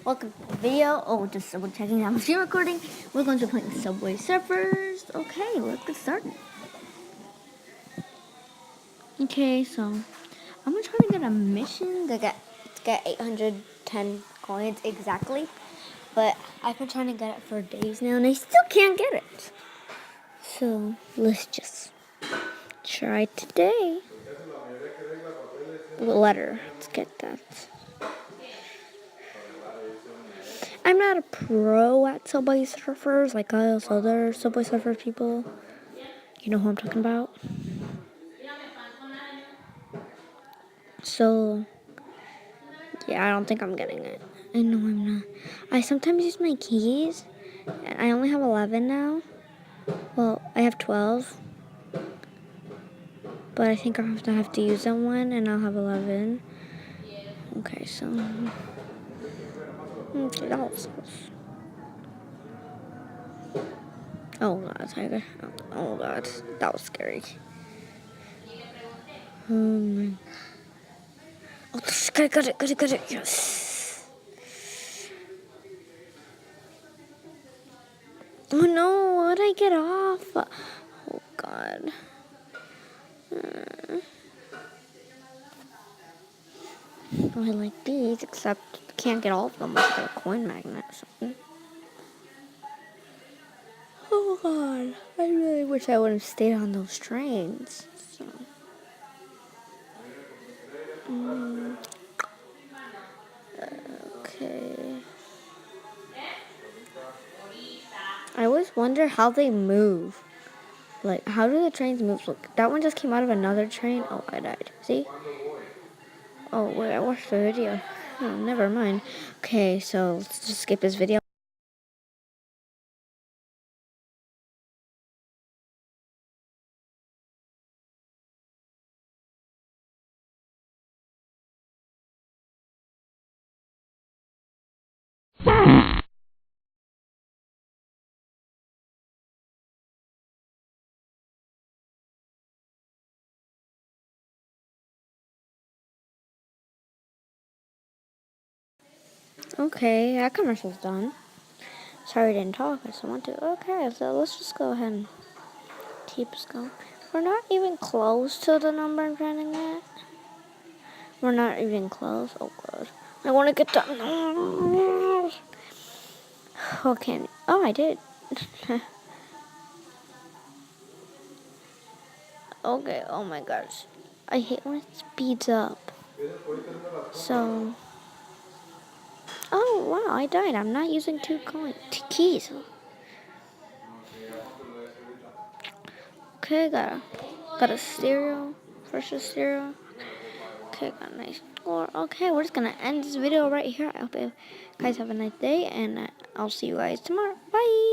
Welcome to the video. Oh, just double checking out machine recording. We're going to play Subway Surfers. Okay, let's get started. Okay, so I'm gonna try to get a mission to get 810 coins exactly, but I've been trying to get it for days now, and I still can't get it. So let's just try today. Letter. Let's get that. I'm not a pro at Subway Surfers like us other Subway Surfer people. You know who I'm talking about? So, yeah, I don't think I'm getting it. I know I'm not. I sometimes use my keys, and I only have 11 now. Well, I have 12. But I think I'll have to use that one, and I'll have 11. Okay, so... Okay, that was close. Oh, God, Tiger. Oh, God, that was scary. Oh, got it, yes. Oh, no, what did I get off? Oh, God. I like these, except can't get all of them with a coin magnet or something. Oh, God. I really wish I would have stayed on those trains. So. Okay. I always wonder how they move. Like, how do the trains move? Look, that one just came out of another train. Oh, I died. See? Oh, wait, I watched the video. Oh, never mind. Okay, so let's just skip this video. Okay, that commercial's done. Sorry I didn't talk. I just want to. Okay, so let's just go ahead and keep us going. We're not even close to the number I'm trying to get. We're not even close. Oh, God. I want to get done. Okay. Oh, I did. Okay, oh my gosh. I hate when it speeds up. So... Oh, wow, I died. I'm not using two keys. Okay, got a stereo. First a stereo. Okay, got a nice score. Okay, we're just gonna end this video right here. I hope you guys have a nice day, and I'll see you guys tomorrow. Bye!